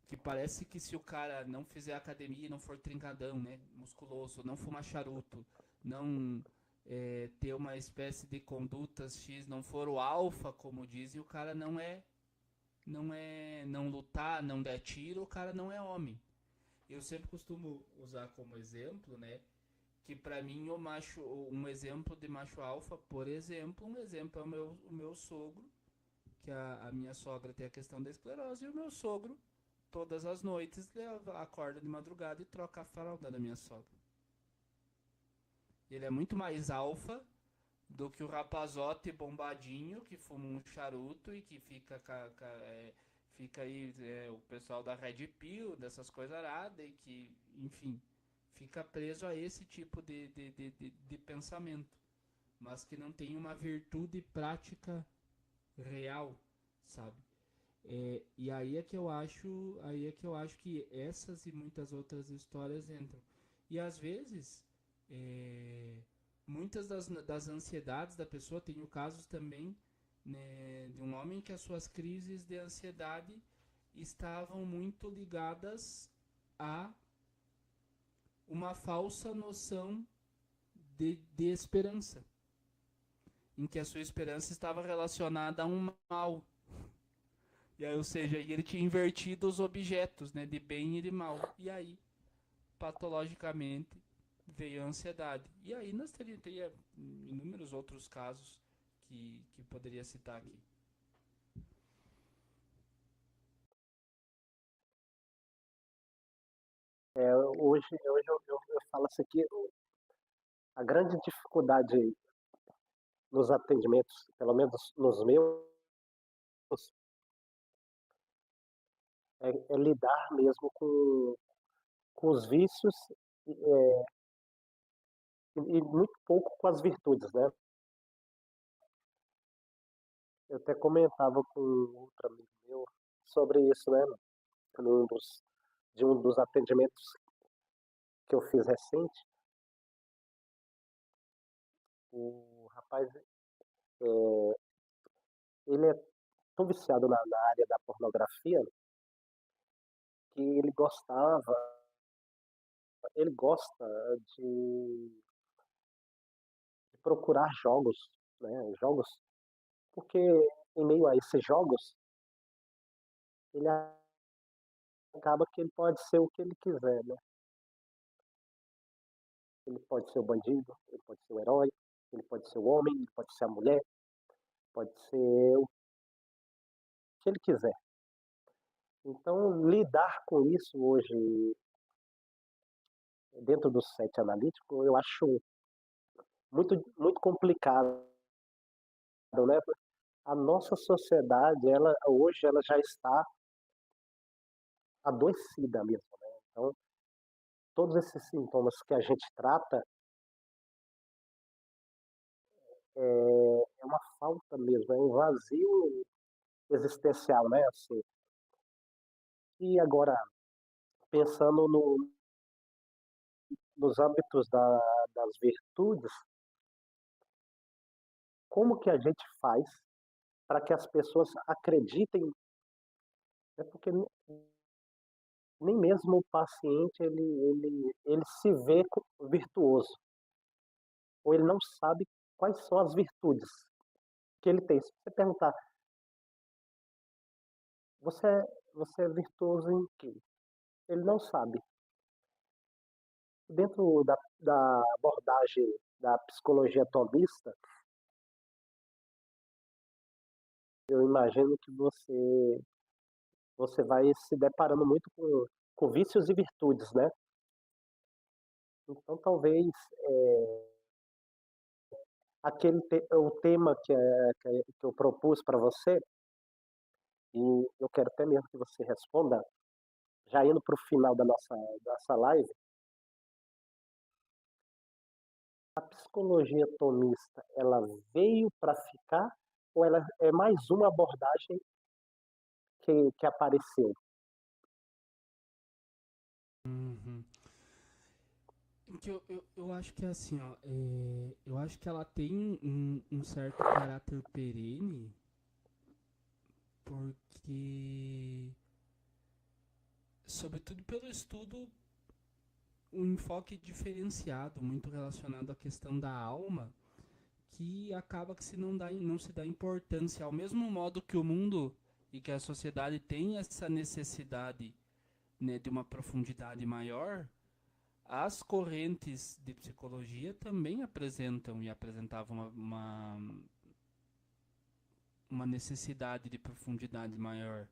que parece que se o cara não fizer academia e não for trincadão, né, musculoso, não fumar charuto, não ter uma espécie de condutas X, não for o alfa, como dizem, o cara não lutar, não der tiro, o cara não é homem. Eu sempre costumo usar como exemplo, né, que para mim um exemplo de macho alfa, por exemplo, um exemplo é o meu sogro, que a minha sogra tem a questão da esclerose, e o meu sogro todas as noites acorda de madrugada e troca a fralda da minha sogra. Ele é muito mais alfa do que o rapazote bombadinho que fuma um charuto e que fica aí o pessoal da Red Pill, dessas coisas aradas, e que, enfim, fica preso a esse tipo de pensamento, mas que não tem uma virtude prática real, sabe? E aí é que eu acho que essas e muitas outras histórias entram. E às vezes, é, muitas das ansiedades da pessoa, tenho casos também, né, de um homem que as suas crises de ansiedade estavam muito ligadas a uma falsa noção de esperança, em que a sua esperança estava relacionada a um mal. E aí, ou seja, ele tinha invertido os objetos, né, de bem e de mal. E aí, patologicamente, veio a ansiedade. E aí nós teria inúmeros outros casos que poderia citar aqui. Hoje eu falo isso aqui, a grande dificuldade nos atendimentos, pelo menos nos meus, é lidar mesmo com os vícios e muito pouco com as virtudes, né? Eu até comentava com outro amigo meu sobre isso, né? Num dos, de um dos atendimentos que eu fiz recente, o rapaz, ele é tão viciado na área da pornografia que ele gosta de procurar jogos, né? Jogos, porque em meio a esses jogos, ele acaba que ele pode ser o que ele quiser, né? Ele pode ser o bandido, ele pode ser o herói, ele pode ser o homem, ele pode ser a mulher, pode ser o que ele quiser. Então, lidar com isso hoje, dentro do set analítico, eu acho muito, muito complicado, né? A nossa sociedade, hoje, ela já está adoecida mesmo, né? Então, todos esses sintomas que a gente trata é uma falta mesmo, é um vazio existencial, né? Assim, e agora, pensando nos âmbitos das virtudes, como que a gente faz para que as pessoas acreditem É porque nem mesmo o paciente ele se vê virtuoso, ou ele não sabe quais são as virtudes que ele tem. Se você perguntar, você, você é virtuoso em quê? Ele não sabe. Dentro da abordagem da psicologia tomista, eu imagino que você vai se deparando muito com vícios e virtudes, né? Então, talvez o tema que eu propus para você, e eu quero até mesmo que você responda, já indo para o final da nossa live, a psicologia tomista, ela veio para ficar ou ela é mais uma abordagem que apareceu? Uhum. Que eu acho que é assim, ó, eu acho que ela tem um certo caráter perene, porque, sobretudo pelo estudo, um enfoque diferenciado, muito relacionado à questão da alma, que acaba que não se dá importância, ao mesmo modo que o mundo e que a sociedade tem essa necessidade, né, de uma profundidade maior. As correntes de psicologia também apresentam e apresentavam uma necessidade de profundidade maior,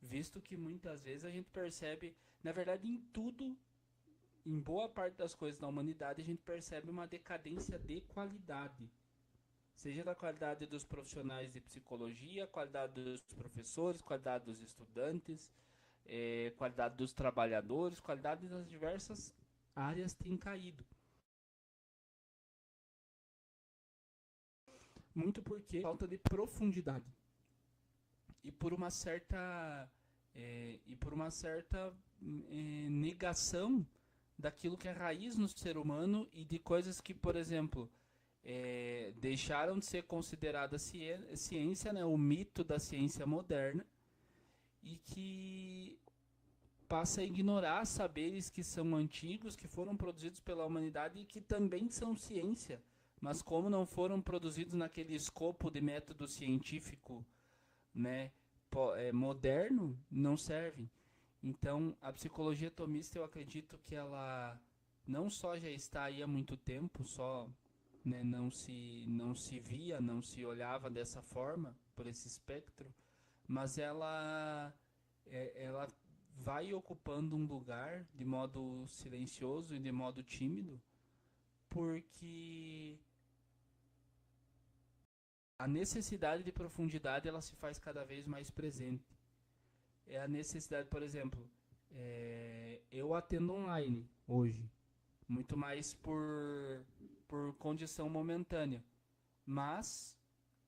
visto que muitas vezes a gente percebe, na verdade, em tudo, em boa parte das coisas da humanidade, a gente percebe uma decadência de qualidade, seja da qualidade dos profissionais de psicologia, qualidade dos professores, qualidade dos estudantes, qualidade dos trabalhadores, qualidade das diversas áreas tem caído. Muito porque falta de profundidade e por uma certa negação daquilo que é raiz no ser humano e de coisas que, por exemplo, deixaram de ser consideradas ciência, né, o mito da ciência moderna, e que passa a ignorar saberes que são antigos, que foram produzidos pela humanidade e que também são ciência, mas como não foram produzidos naquele escopo de método científico, né, moderno, não servem. Então, a psicologia tomista, eu acredito que ela não só já está aí há muito tempo, só, né, não se via, não se olhava dessa forma, por esse espectro, mas ela vai ocupando um lugar de modo silencioso e de modo tímido, porque a necessidade de profundidade ela se faz cada vez mais presente. É a necessidade, por exemplo, eu atendo online hoje, muito mais por condição momentânea, mas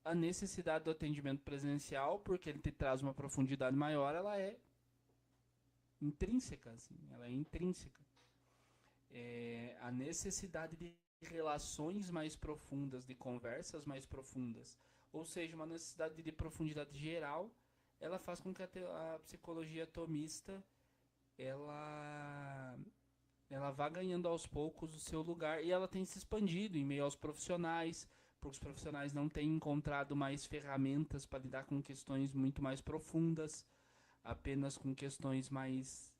a necessidade do atendimento presencial, porque ele te traz uma profundidade maior, ela é intrínseca, assim, ela é intrínseca. A necessidade de relações mais profundas, de conversas mais profundas, ou seja, uma necessidade de profundidade geral, ela faz com que a psicologia atomista ela ela vá ganhando aos poucos o seu lugar e ela tem se expandido em meio aos profissionais, porque os profissionais não têm encontrado mais ferramentas para lidar com questões muito mais profundas, apenas com questões mais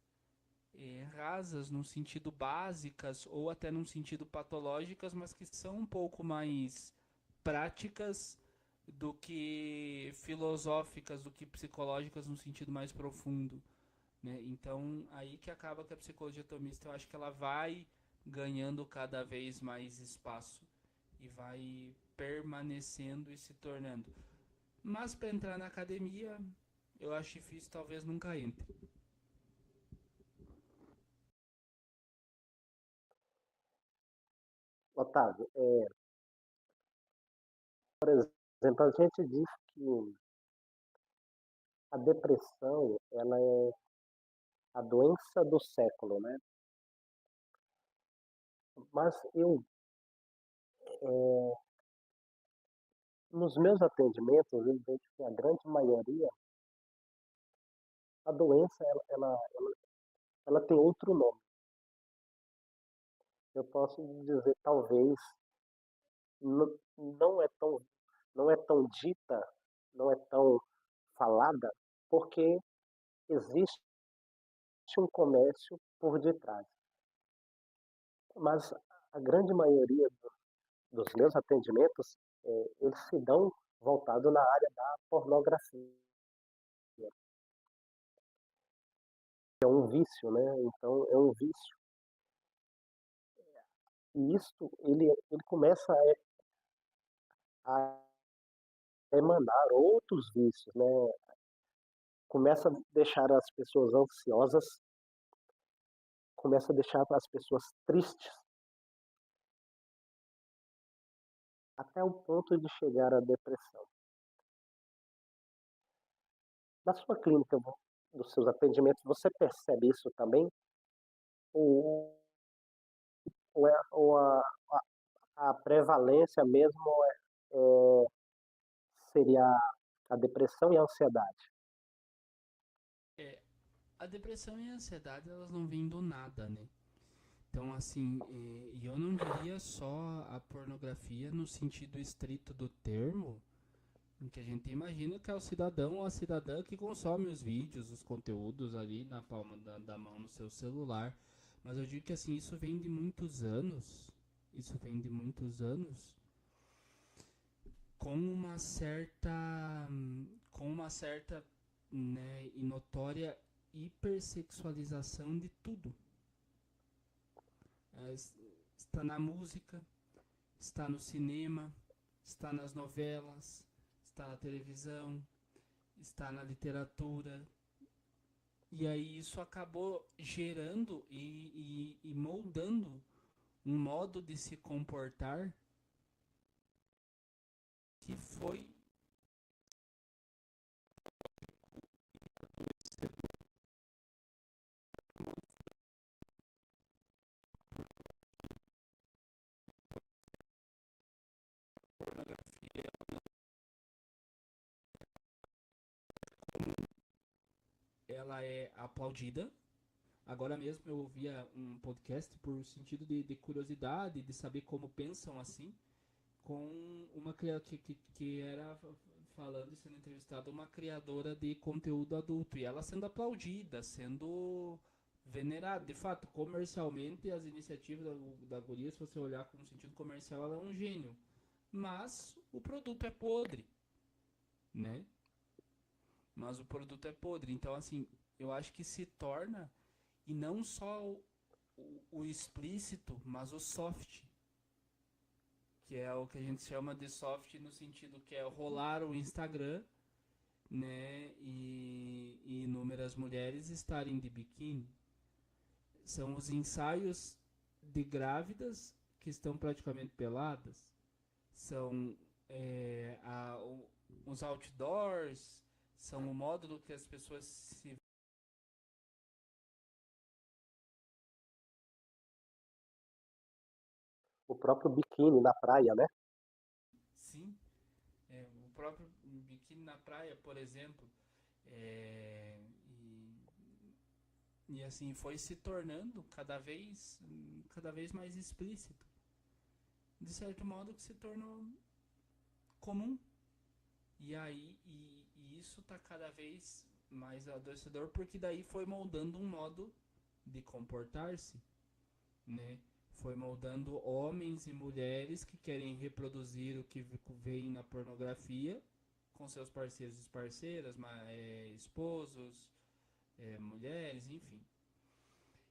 rasas, no sentido básicas ou até num sentido patológicas, mas que são um pouco mais práticas do que filosóficas, do que psicológicas no sentido mais profundo, né? Então, aí que acaba que a psicologia atomista, eu acho que ela vai ganhando cada vez mais espaço e vai permanecendo e se tornando. Mas para entrar na academia, eu acho difícil, talvez nunca entre. Otávio, por exemplo, a gente diz que a depressão, ela é a doença do século, né? Mas nos meus atendimentos, eu vejo que a grande maioria a doença ela tem outro nome. Eu posso dizer, talvez, não é tão, não é tão dita, não é tão falada, porque existe um comércio por detrás. Mas a grande maioria dos meus atendimentos, eles se dão voltado na área da pornografia. É um vício, né? Então, é um vício. E isso, ele começa a emanar outros vícios, né? Começa a deixar as pessoas ansiosas, começa a deixar as pessoas tristes, até o ponto de chegar à depressão. Na sua clínica, nos seus atendimentos, você percebe isso também? Ou, a prevalência mesmo é, seria a depressão e a ansiedade? É, a depressão e a ansiedade, elas não vêm do nada, né? Então, assim, e eu não diria só a pornografia no sentido estrito do termo, em que a gente imagina que é o cidadão ou a cidadã que consome os vídeos, os conteúdos ali na palma da mão no seu celular. Mas eu digo que, assim, isso vem de muitos anos, isso vem de muitos anos, com uma certa, né, e notória hipersexualização de tudo. É, está na música, está no cinema, está nas novelas, está na televisão, está na literatura. E aí isso acabou gerando e moldando um modo de se comportar que foi ela é aplaudida. Agora mesmo eu ouvia um podcast por sentido de curiosidade, de saber como pensam assim, com uma que era falando e sendo entrevistada uma criadora de conteúdo adulto e ela sendo aplaudida, sendo venerada. De fato, comercialmente, as iniciativas da Guria, se você olhar com sentido comercial, ela é um gênio. Mas o produto é podre, né? Mas o produto é podre. Então, assim, eu acho que se torna, e não só o explícito, mas o soft, que é o que a gente chama de soft no sentido que é rolar o Instagram, né, e inúmeras mulheres estarem de biquíni. São os ensaios de grávidas que estão praticamente peladas. São os outdoors, são o módulo que as pessoas se... O próprio biquíni na praia, né? Sim, o próprio biquíni na praia, por exemplo, é, e assim foi se tornando cada vez mais explícito. De certo modo que se tornou comum. E aí e isso tá cada vez mais adoecedor porque daí foi moldando um modo de comportar-se, né? Foi moldando homens e mulheres que querem reproduzir o que vem na pornografia com seus parceiros e parceiras, esposos, mulheres, enfim.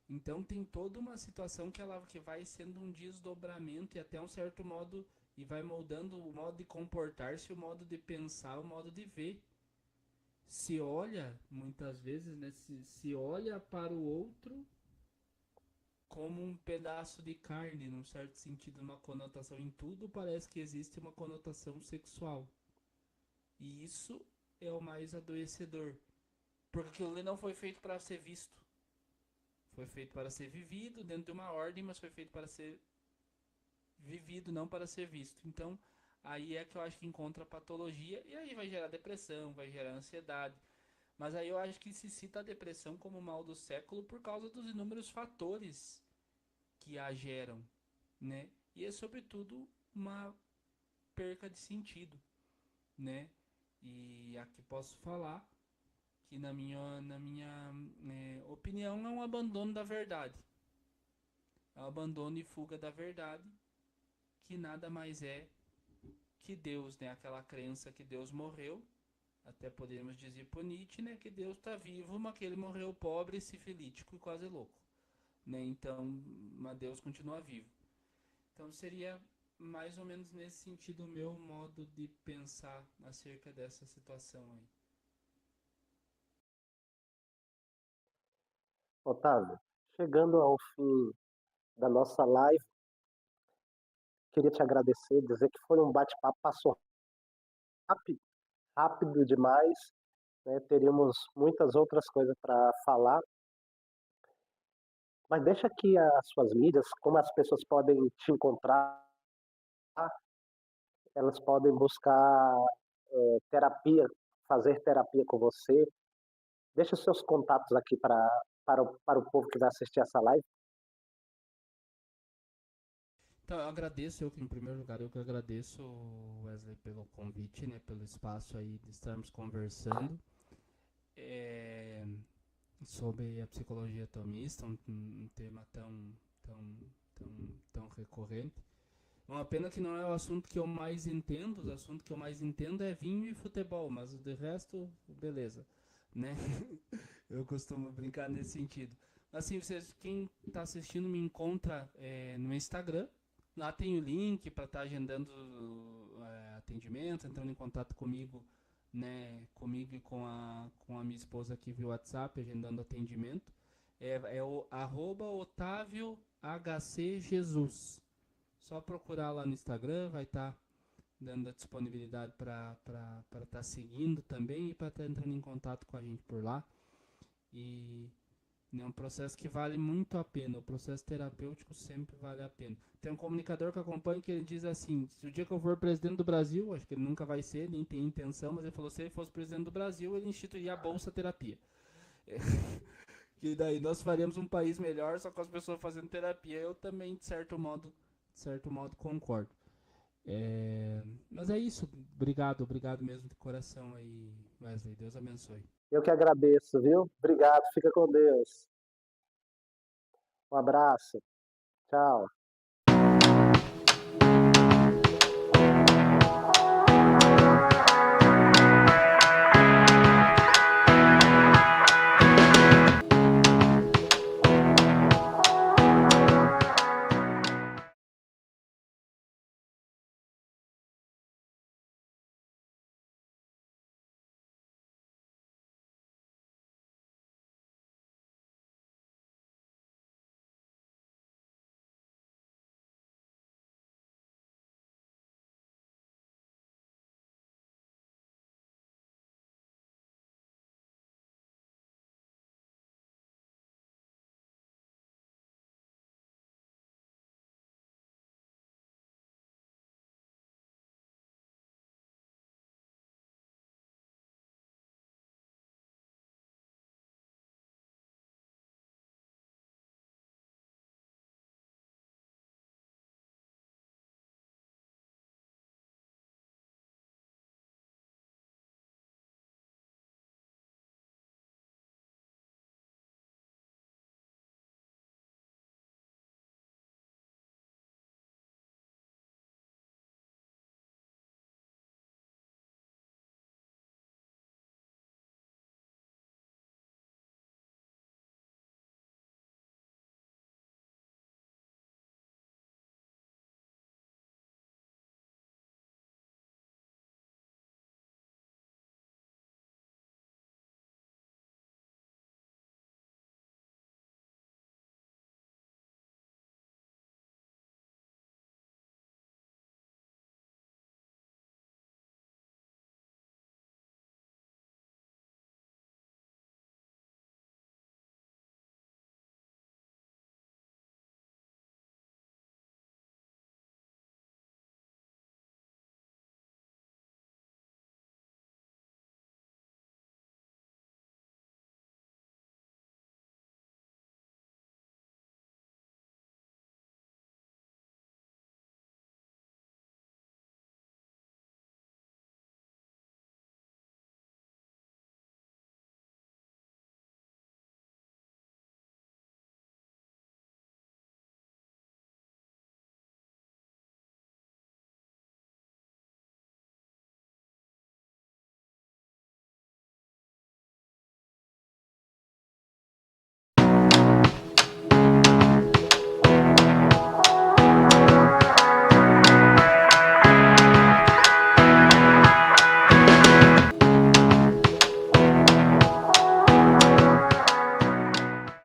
Então tem toda uma situação que vai sendo um desdobramento e até um certo modo e vai moldando o modo de comportar-se, o modo de pensar, o modo de ver. Se olha, muitas vezes, né, se olha para o outro como um pedaço de carne, num certo sentido, uma conotação em tudo, parece que existe uma conotação sexual. E isso é o mais adoecedor, porque aquilo ali não foi feito para ser visto. Foi feito para ser vivido dentro de uma ordem, mas foi feito para ser vivido, não para ser visto. Então, aí é que eu acho que encontra a patologia e aí vai gerar depressão, vai gerar ansiedade. Mas aí eu acho que se cita a depressão como mal do século por causa dos inúmeros fatores que a geram, né? E é sobretudo uma perca de sentido, né? E aqui posso falar que na minha opinião é um abandono da verdade. É um abandono e fuga da verdade, que nada mais é que Deus, né? Aquela crença que Deus morreu, até podemos dizer por Nietzsche, né? Que Deus está vivo, mas que ele morreu pobre, sifilítico e quase louco, né? Então, mas Deus continua vivo. Então seria mais ou menos nesse sentido o meu modo de pensar acerca dessa situação aí. Otávio, chegando ao fim da nossa live, queria te agradecer, dizer que foi um bate-papo, passou rápido, rápido demais, né? Teríamos muitas outras coisas para falar, mas deixa aqui as suas mídias, como as pessoas podem te encontrar, elas podem buscar terapia, fazer terapia com você. Deixa os seus contatos aqui para o povo que vai assistir essa live. Então eu agradeço, em primeiro lugar, eu que agradeço, Wesley, pelo convite, né, pelo espaço aí de estarmos conversando é, sobre a psicologia atomista, um tema tão, tão, tão recorrente. Uma pena que não é o assunto que eu mais entendo, o assunto que eu mais entendo é vinho e futebol, mas de resto, beleza, né? Eu costumo brincar nesse sentido. Assim, vocês, quem está assistindo me encontra no Instagram. Lá tem o link para estar agendando atendimento, entrando em contato comigo, né? Comigo e com a minha esposa aqui via WhatsApp, agendando atendimento. É o @OtávioHCJesus. Só procurar lá no Instagram, vai estar dando a disponibilidade para estar seguindo também e para estar entrando em contato com a gente por lá. E é um processo que vale muito a pena. O processo terapêutico sempre vale a pena. Tem um comunicador que acompanha que ele diz assim: se o dia que eu for presidente do Brasil, acho que ele nunca vai ser, nem tem intenção, mas ele falou: se ele fosse presidente do Brasil, ele instituiria a Bolsa Terapia. Que daí nós faríamos um país melhor só com as pessoas fazendo terapia. Eu também, de certo modo concordo. Mas é isso. Obrigado, obrigado mesmo de coração aí, Wesley. Deus abençoe. Eu que agradeço, viu? Obrigado, fica com Deus. Um abraço. Tchau.